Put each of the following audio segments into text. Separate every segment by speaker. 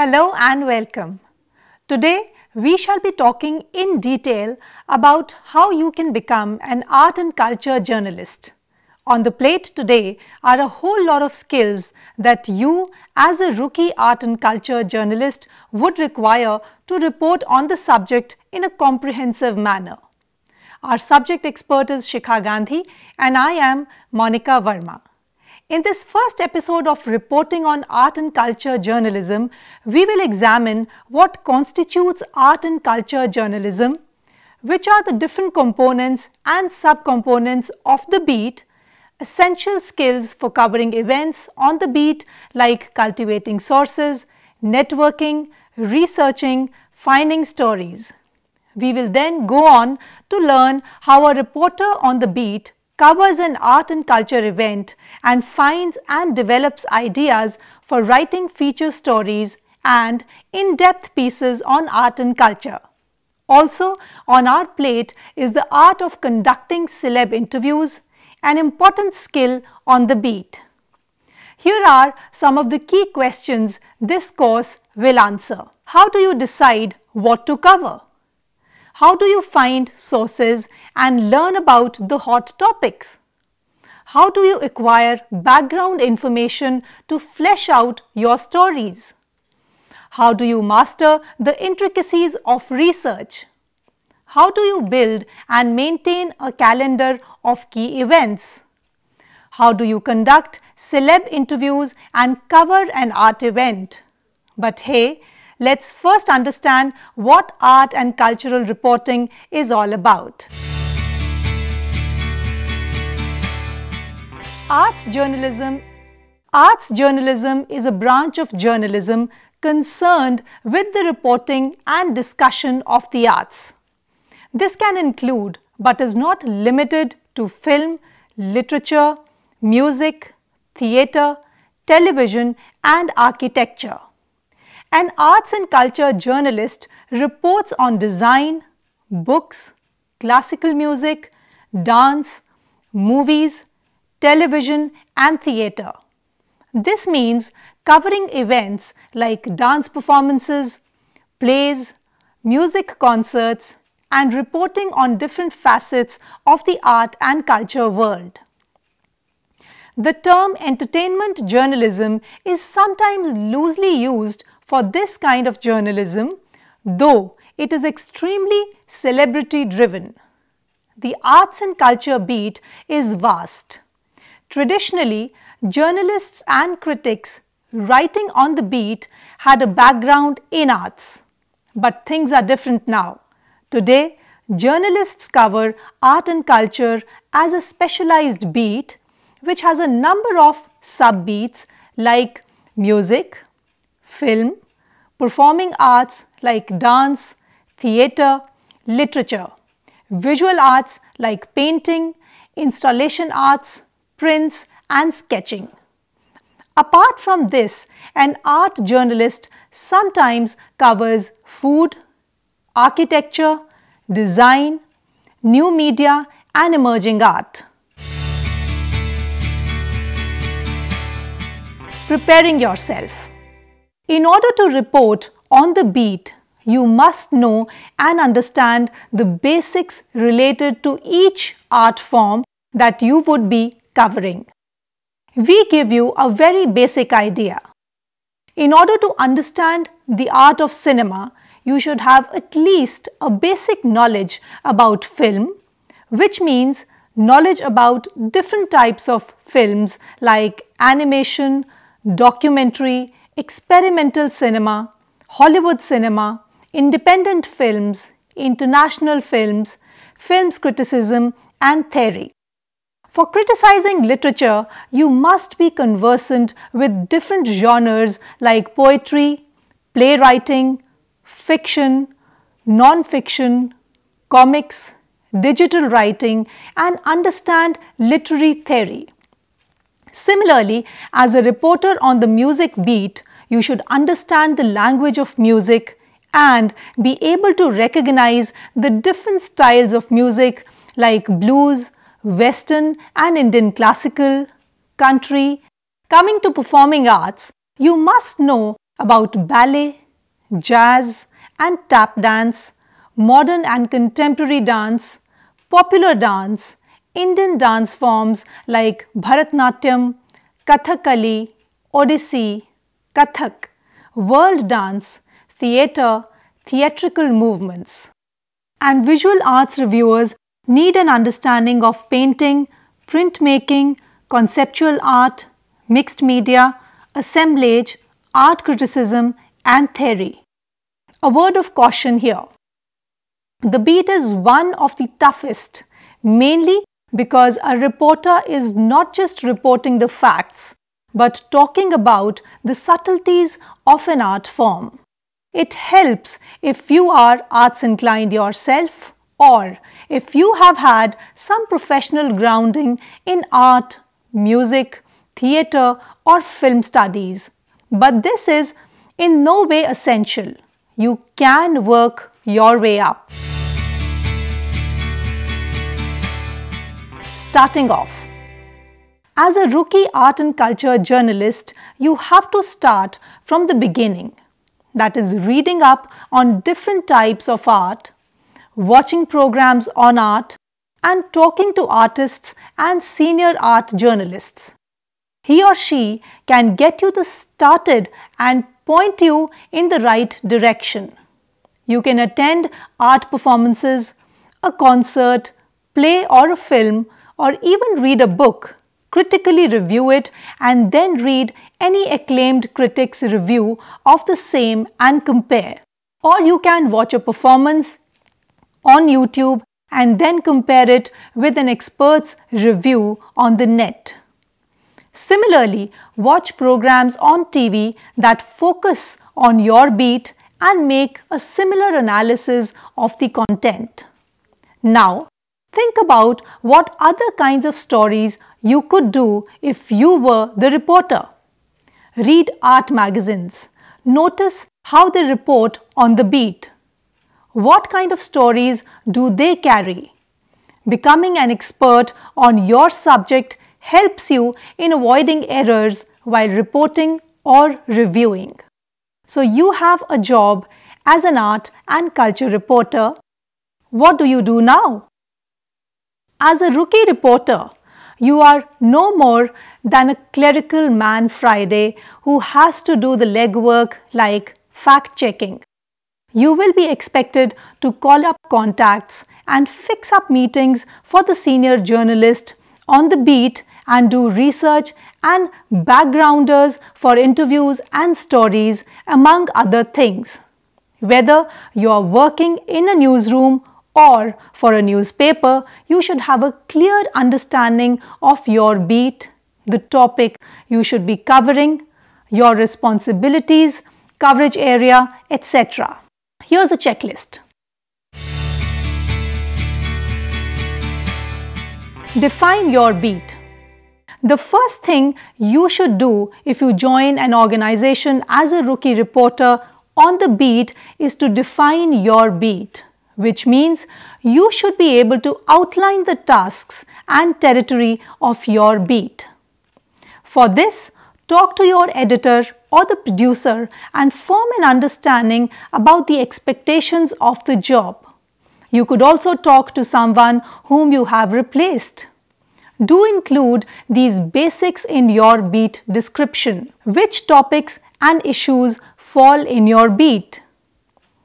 Speaker 1: Hello and welcome. Today we shall be talking in detail about how you can become an art and culture journalist. On the plate today are a whole lot of skills that you as a rookie art and culture journalist would require to report on the subject in a comprehensive manner. Our subject expert is Shikha Gandhi and I am Monica Verma. In this first episode of Reporting on Art and Culture Journalism, we will examine what constitutes art and culture journalism, which are the different components and subcomponents of the beat, essential skills for covering events on the beat like cultivating sources, networking, researching, finding stories. We will then go on to learn how a reporter on the beat covers an art and culture event and finds and develops ideas for writing feature stories and in-depth pieces on art and culture. Also on our plate is the art of conducting celeb interviews, an important skill on the beat. Here are some of the key questions this course will answer. How do you decide what to cover? How do you find sources and learn about the hot topics? How do you acquire background information to flesh out your stories? How do you master the intricacies of research? How do you build and maintain a calendar of key events? How do you conduct celeb interviews and cover an art event? But hey, let's first understand what art and cultural reporting is all about. Arts journalism is a branch of journalism concerned with the reporting and discussion of the arts. This can include, but is not limited to, film, literature, music, theatre, television and architecture. An arts and culture journalist reports on design, books, classical music, dance, movies, television and theatre. This means covering events like dance performances, plays, music concerts and reporting on different facets of the art and culture world. The term entertainment journalism is sometimes loosely used for this kind of journalism, though it is extremely celebrity driven. The arts and culture beat is vast. Traditionally, journalists and critics writing on the beat had a background in arts. But things are different now. Today, journalists cover art and culture as a specialized beat which has a number of sub-beats like music, film, performing arts like dance, theatre, literature, visual arts like painting, installation arts, prints and sketching. Apart from this, an art journalist sometimes covers food, architecture, design, new media and emerging art. Preparing yourself. In order to report on the beat, you must know and understand the basics related to each art form that you would be covering. We give you a very basic idea. In order to understand the art of cinema, you should have at least a basic knowledge about film, which means knowledge about different types of films like animation, documentary, experimental cinema, Hollywood cinema, independent films, international films, films criticism and theory. For criticizing literature, you must be conversant with different genres like poetry, playwriting, fiction, non-fiction, comics, digital writing and understand literary theory. Similarly, as a reporter on the music beat, you should understand the language of music and be able to recognize the different styles of music like blues, Western and Indian classical, country. Coming to performing arts, you must know about ballet, jazz and tap dance, modern and contemporary dance, popular dance, Indian dance forms like Bharatnatyam, Kathakali, Odissi, Kathak, world dance, theatre, theatrical movements. And visual arts reviewers need an understanding of painting, printmaking, conceptual art, mixed media, assemblage, art criticism and theory. A word of caution here. The beat is one of the toughest, mainly because a reporter is not just reporting the facts, but talking about the subtleties of an art form. It helps if you are arts inclined yourself or if you have had some professional grounding in art, music, theatre or film studies. But this is in no way essential. You can work your way up. Starting off. As a rookie art and culture journalist, you have to start from the beginning. That is reading up on different types of art, watching programs on art, and talking to artists and senior art journalists. He or she can get you started and point you in the right direction. You can attend art performances, a concert, play or a film, or even read a book, critically review it and then read any acclaimed critic's review of the same and compare. Or you can watch a performance on YouTube and then compare it with an expert's review on the net. Similarly, watch programs on TV that focus on your beat and make a similar analysis of the content. Now, think about what other kinds of stories you could do if you were the reporter. Read art magazines. Notice how they report on the beat. What kind of stories do they carry? Becoming an expert on your subject helps you in avoiding errors while reporting or reviewing. So you have a job as an art and culture reporter. What do you do now? As a rookie reporter, you are no more than a clerical man Friday who has to do the legwork like fact-checking. You will be expected to call up contacts and fix up meetings for the senior journalist on the beat and do research and backgrounders for interviews and stories, among other things. Whether you are working in a newsroom or for a newspaper, you should have a clear understanding of your beat, the topic you should be covering, your responsibilities, coverage area, etc. Here's a checklist. Define your beat. The first thing you should do if you join an organization as a rookie reporter on the beat is to define your beat, which means you should be able to outline the tasks and territory of your beat. For this, talk to your editor or the producer and form an understanding about the expectations of the job. You could also talk to someone whom you have replaced. Do include these basics in your beat description. Which topics and issues fall in your beat?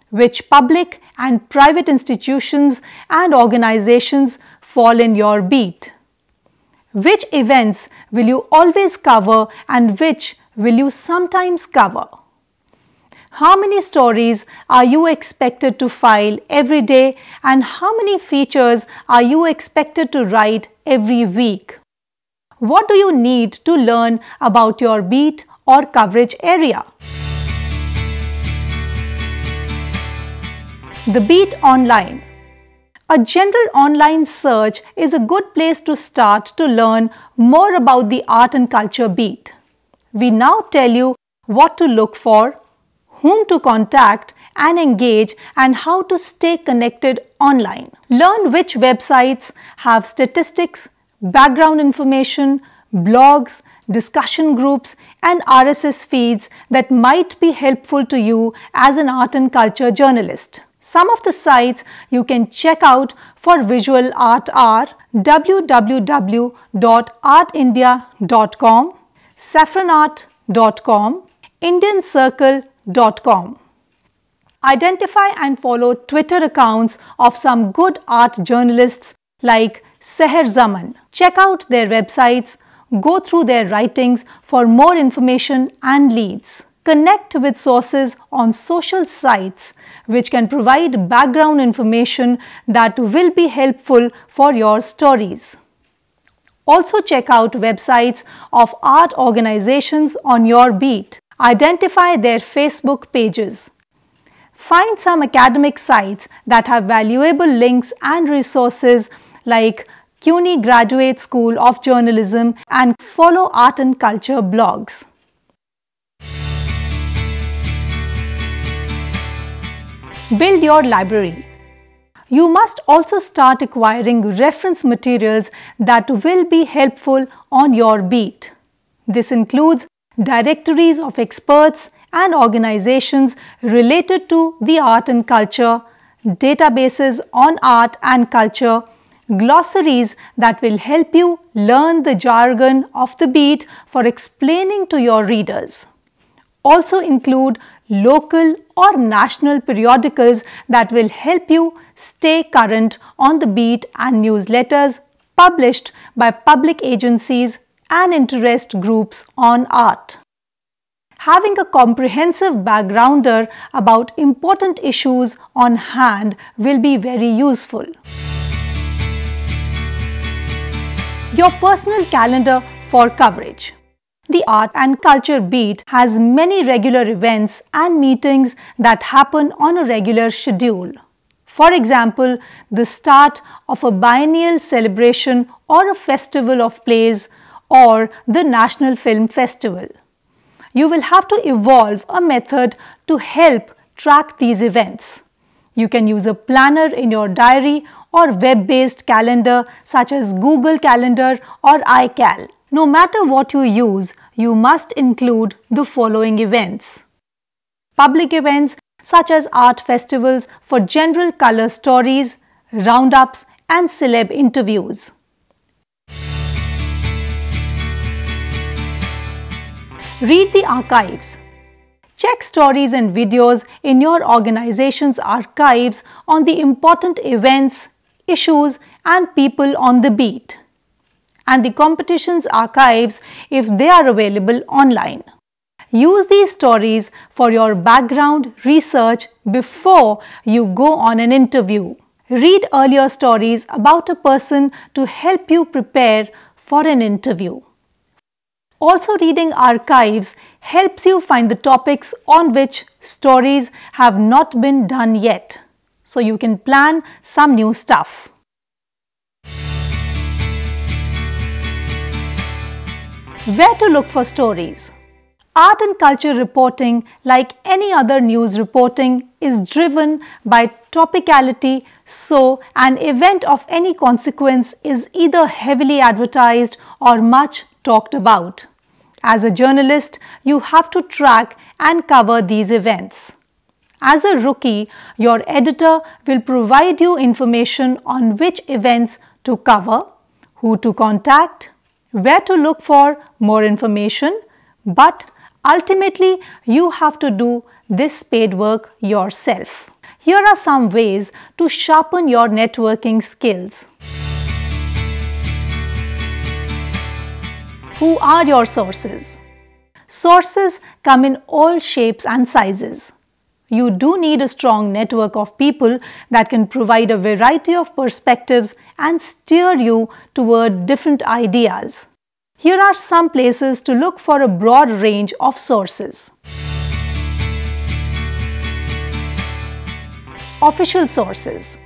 Speaker 1: Which public and private institutions and organizations fall in your beat? Which events will you always cover and which will you sometimes cover? How many stories are you expected to file every day and how many features are you expected to write every week? What do you need to learn about your beat or coverage area? The beat online. A general online search is a good place to start to learn more about the art and culture beat. We now tell you what to look for, whom to contact and engage, and how to stay connected online. Learn which websites have statistics, background information, blogs, discussion groups and RSS feeds that might be helpful to you as an art and culture journalist. Some of the sites you can check out for visual art are www.artindia.com, saffronart.com, indiancircle.com. Identify and follow Twitter accounts of some good art journalists like Seher Zaman. Check out their websites, go through their writings for more information and leads. Connect with sources on social sites which can provide background information that will be helpful for your stories. Also check out websites of art organizations on your beat. Identify their Facebook pages. Find some academic sites that have valuable links and resources like CUNY Graduate School of Journalism and follow art and culture blogs. Build your library. You must also start acquiring reference materials that will be helpful on your beat. This includes directories of experts and organizations related to the art and culture, databases on art and culture, glossaries that will help you learn the jargon of the beat for explaining to your readers. Also include local or national periodicals that will help you stay current on the beat and newsletters published by public agencies and interest groups on art. Having a comprehensive backgrounder about important issues on hand will be very useful. Your personal calendar for coverage. The art and culture beat has many regular events and meetings that happen on a regular schedule. For example, the start of a biennial celebration or a festival of plays or the National Film Festival. You will have to evolve a method to help track these events. You can use a planner in your diary or web-based calendar such as Google Calendar or iCal. No matter what you use, you must include the following events. Public events such as art festivals for general color stories, roundups and celeb interviews. Read the archives. Check stories and videos in your organization's archives on the important events, issues and people on the beat, and the competition's archives if they are available online. Use these stories for your background research before you go on an interview. Read earlier stories about a person to help you prepare for an interview. Also, reading archives helps you find the topics on which stories have not been done yet, so you can plan some new stuff. Where to look for stories? Art and culture reporting, like any other news reporting, is driven by topicality, so an event of any consequence is either heavily advertised or much talked about. As a journalist, you have to track and cover these events. As a rookie, your editor will provide you information on which events to cover, who to contact, where to look for more information, but ultimately you have to do this paid work yourself. Here are some ways to sharpen your networking skills. Who are your sources? Sources come in all shapes and sizes. You do need a strong network of people that can provide a variety of perspectives and steer you toward different ideas. Here are some places to look for a broad range of sources. Official sources.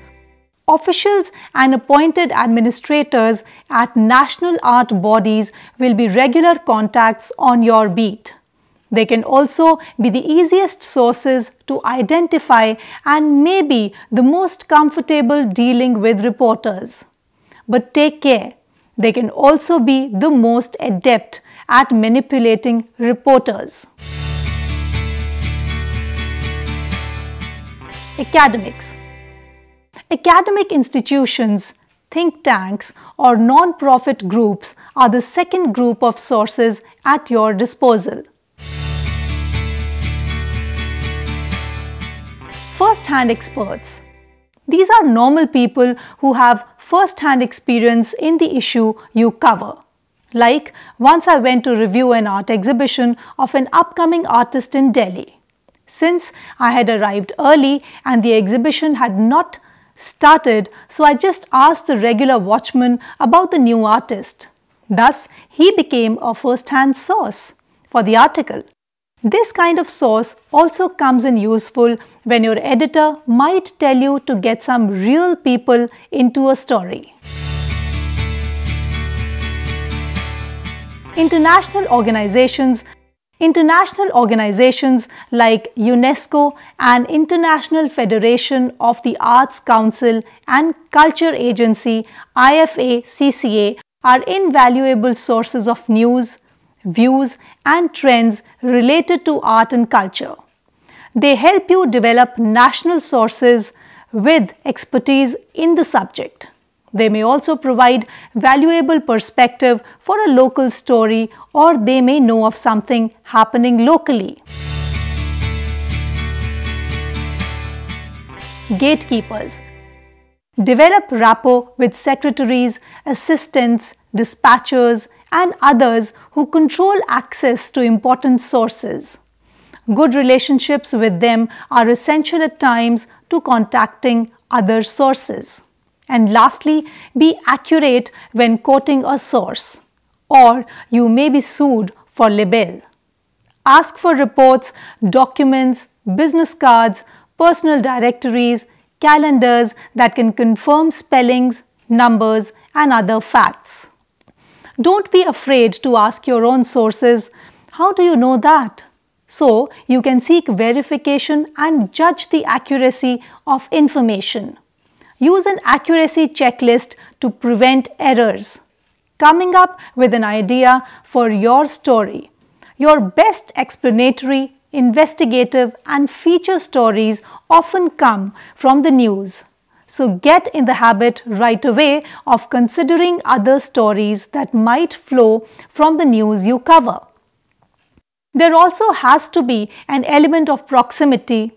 Speaker 1: Officials and appointed administrators at national art bodies will be regular contacts on your beat. They can also be the easiest sources to identify and maybe the most comfortable dealing with reporters. But take care, They can also be the most adept at manipulating reporters. Academics. Academic institutions, think tanks, or non-profit groups are the second group of sources at your disposal. First-hand experts. These are normal people who have first-hand experience in the issue you cover. Like, once I went to review an art exhibition of an upcoming artist in Delhi. Since I had arrived early and the exhibition had not started, so I just asked the regular watchman about the new artist. Thus, he became a first-hand source for the article. This kind of source also comes in useful when your editor might tell you to get some real people into a story. International organizations like UNESCO and International Federation of the Arts Council and Culture Agency IFACCA are invaluable sources of news, views and trends related to art and culture. They help you develop national sources with expertise in the subject. They may also provide valuable perspective for a local story, or they may know of something happening locally. Gatekeepers. Develop rapport with secretaries, assistants, dispatchers, and others who control access to important sources. Good relationships with them are essential at times to contacting other sources. And lastly, be accurate when quoting a source, or you may be sued for libel. Ask for reports, documents, business cards, personal directories, calendars that can confirm spellings, numbers, and other facts. Don't be afraid to ask your own sources, how do you know that? So, you can seek verification and judge the accuracy of information. Use an accuracy checklist to prevent errors. Coming up with an idea for your story. Your best explanatory, investigative, and feature stories often come from the news. So get in the habit right away of considering other stories that might flow from the news you cover. There also has to be an element of proximity,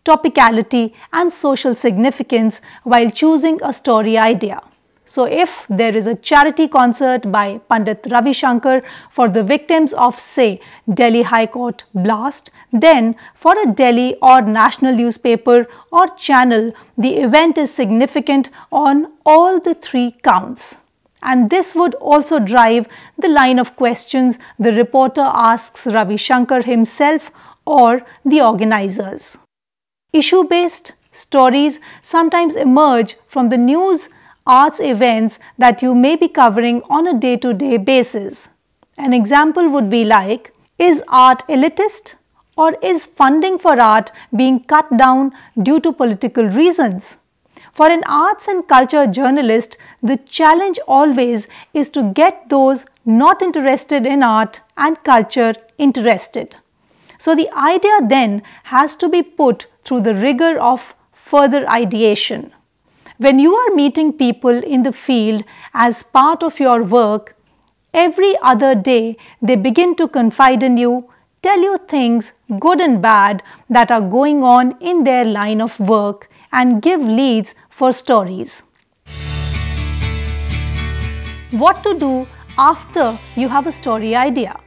Speaker 1: topicality, and social significance while choosing a story idea. So if there is a charity concert by Pandit Ravi Shankar for the victims of, say, Delhi High Court blast, then for a Delhi or national newspaper or channel, the event is significant on all the three counts. And this would also drive the line of questions the reporter asks Ravi Shankar himself or the organizers. Issue-based stories sometimes emerge from the news arts events that you may be covering on a day-to-day basis. An example would be like, is art elitist, or is funding for art being cut down due to political reasons? For an arts and culture journalist, the challenge always is to get those not interested in art and culture interested. So the idea then has to be put through the rigor of further ideation. When you are meeting people in the field as part of your work, every other day they begin to confide in you, tell you things good and bad that are going on in their line of work and give leads for stories. What to do after you have a story idea?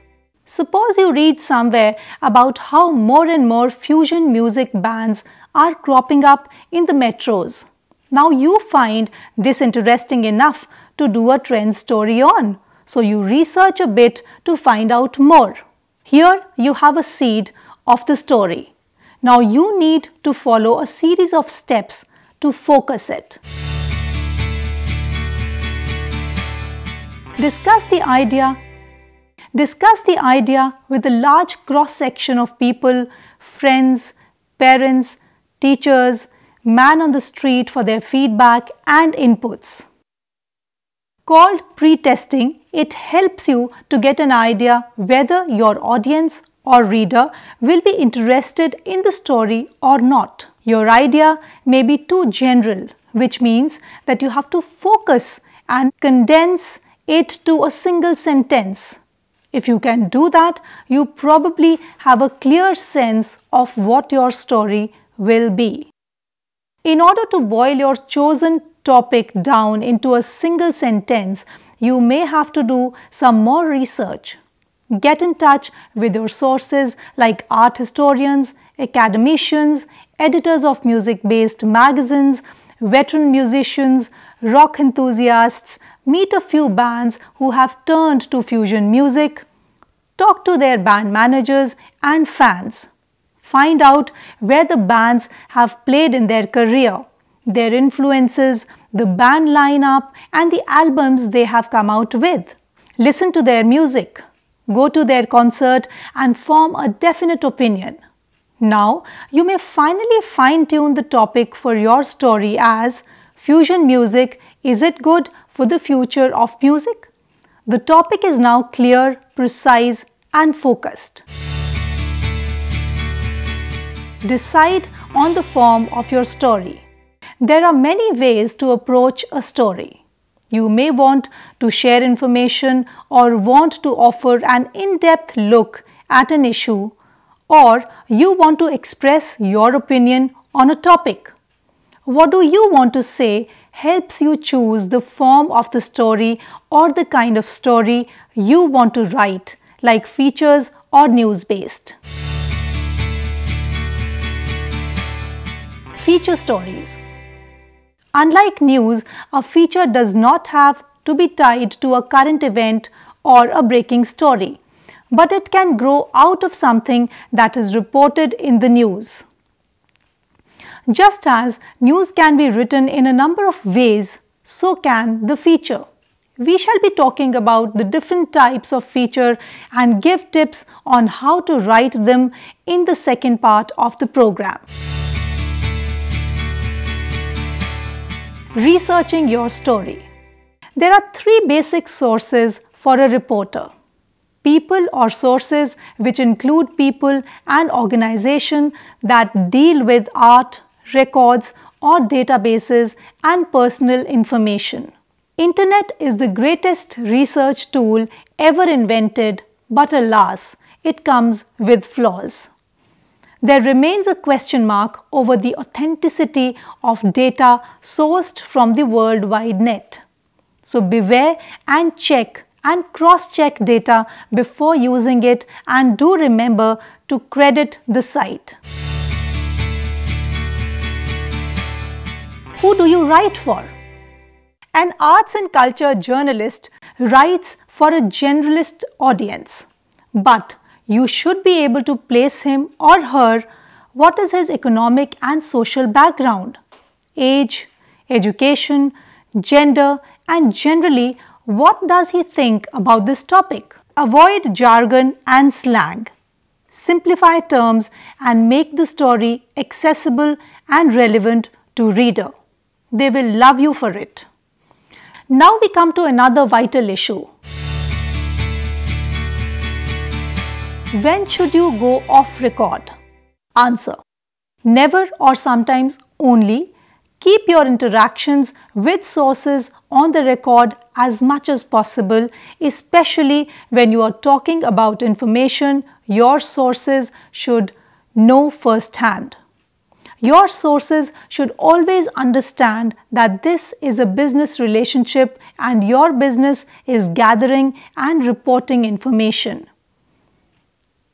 Speaker 1: Suppose you read somewhere about how more and more fusion music bands are cropping up in the metros. Now you find this interesting enough to do a trend story on, so you research a bit to find out more. Here you have a seed of the story. Now you need to follow a series of steps to focus it. Discuss the idea with a large cross-section of people, friends, parents, teachers, man on the street for their feedback and inputs. Called pre-testing, it helps you to get an idea whether your audience or reader will be interested in the story or not. Your idea may be too general, which means that you have to focus and condense it to a single sentence. If you can do that, you probably have a clear sense of what your story will be. In order to boil your chosen topic down into a single sentence, you may have to do some more research. Get in touch with your sources like art historians, academicians, editors of music-based magazines, veteran musicians, rock enthusiasts, meet a few bands who have turned to fusion music, talk to their band managers and fans. Find out where the bands have played in their career, their influences, the band lineup and the albums they have come out with. Listen to their music, go to their concert and form a definite opinion. Now, you may finally fine-tune the topic for your story as fusion music, is it good for the future of music? The topic is now clear, precise and focused. Decide on the form of your story. There are many ways to approach a story. You may want to share information or want to offer an in-depth look at an issue, or you want to express your opinion on a topic. What do you want to say helps you choose the form of the story or the kind of story you want to write, like features or news-based. Feature stories. Unlike news, a feature does not have to be tied to a current event or a breaking story, but it can grow out of something that is reported in the news. Just as news can be written in a number of ways, so can the feature. We shall be talking about the different types of feature and give tips on how to write them in the second part of the program. Researching your story. There are three basic sources for a reporter. People or sources which include people and organizations that deal with art, records or databases and personal information. Internet is the greatest research tool ever invented, but alas, it comes with flaws. There remains a question mark over the authenticity of data sourced from the World Wide Net. So beware and check and cross-check data before using it, and do remember to credit the site. Who do you write for? An arts and culture journalist writes for a generalist audience, but you should be able to place him or her. What is his economic and social background, age, education, gender, and generally what does he think about this topic? Avoid jargon and slang. Simplify terms and make the story accessible and relevant to reader. They will love you for it. Now we come to another vital issue. When should you go off record? Answer: never, or sometimes only. Keep your interactions with sources on the record as much as possible, especially when you are talking about information your sources should know firsthand. Your sources should always understand that this is a business relationship and your business is gathering and reporting information.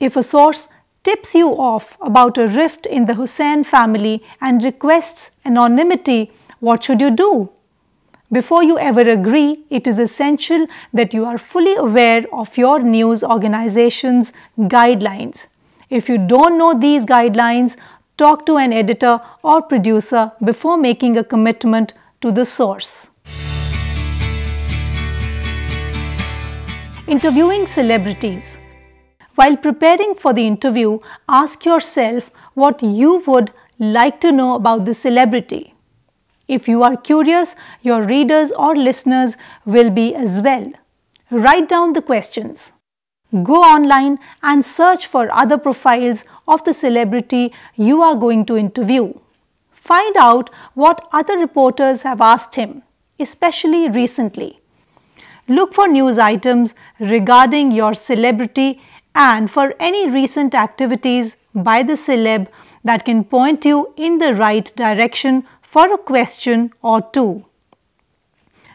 Speaker 1: If a source tips you off about a rift in the Hussain family and requests anonymity, what should you do? Before you ever agree, it is essential that you are fully aware of your news organization's guidelines. If you don't know these guidelines, talk to an editor or producer before making a commitment to the source. Interviewing celebrities. While preparing for the interview, ask yourself what you would like to know about the celebrity. If you are curious, your readers or listeners will be as well. Write down the questions. Go online and search for other profiles of the celebrity you are going to interview. Find out what other reporters have asked him, especially recently. Look for news items regarding your celebrity and for any recent activities by the celeb that can point you in the right direction for a question or two.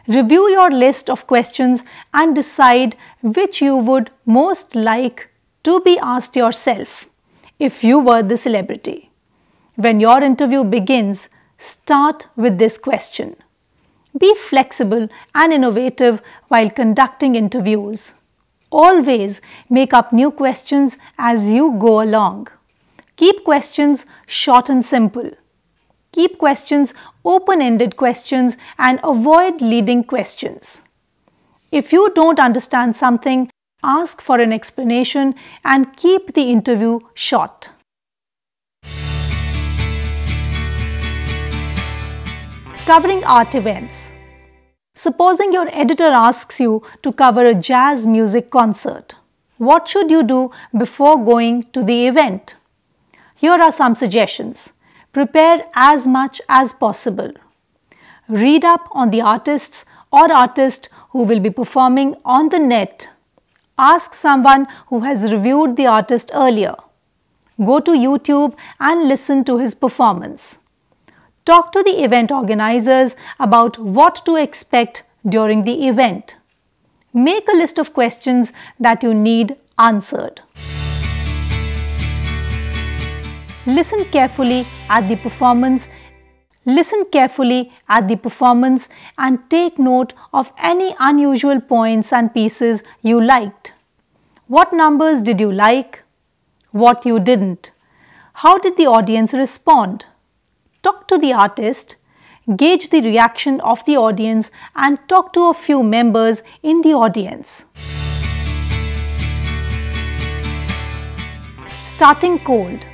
Speaker 1: Review your list of questions and decide which you would most like to be asked yourself if you were the celebrity. When your interview begins, start with this question. Be flexible and innovative while conducting interviews. Always make up new questions as you go along. Keep questions short and simple. Keep questions open-ended questions and avoid leading questions. If you don't understand something, ask for an explanation and keep the interview short. Covering art events. Supposing your editor asks you to cover a jazz music concert. What should you do before going to the event? Here are some suggestions. Prepare as much as possible. Read up on the artists or artist who will be performing on the net. Ask someone who has reviewed the artist earlier. Go to YouTube and listen to his performance. Talk to the event organizers about what to expect during the event. Make a list of questions that you need answered. Listen carefully at the performance. Listen carefully at the performance and take note of any unusual points and pieces you liked. What numbers did you like? What you didn't? How did the audience respond? Talk to the artist, gauge the reaction of the audience and talk to a few members in the audience. Starting cold.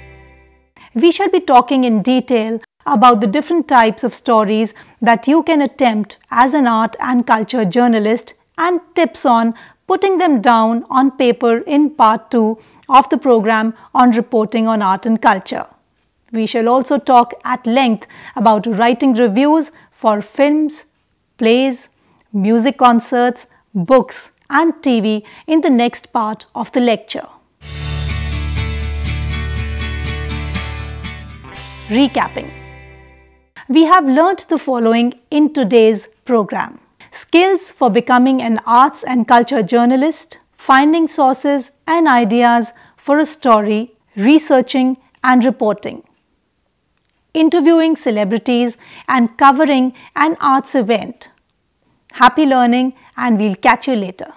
Speaker 1: We shall be talking in detail about the different types of stories that you can attempt as an art and culture journalist and tips on putting them down on paper in part 2 of the program on reporting on art and culture. We shall also talk at length about writing reviews for films, plays, music concerts, books and TV in the next part of the lecture. Recapping. We have learnt the following in today's program. Skills for becoming an arts and culture journalist, finding sources and ideas for a story, researching and reporting, interviewing celebrities and covering an arts event. Happy learning and we'll catch you later.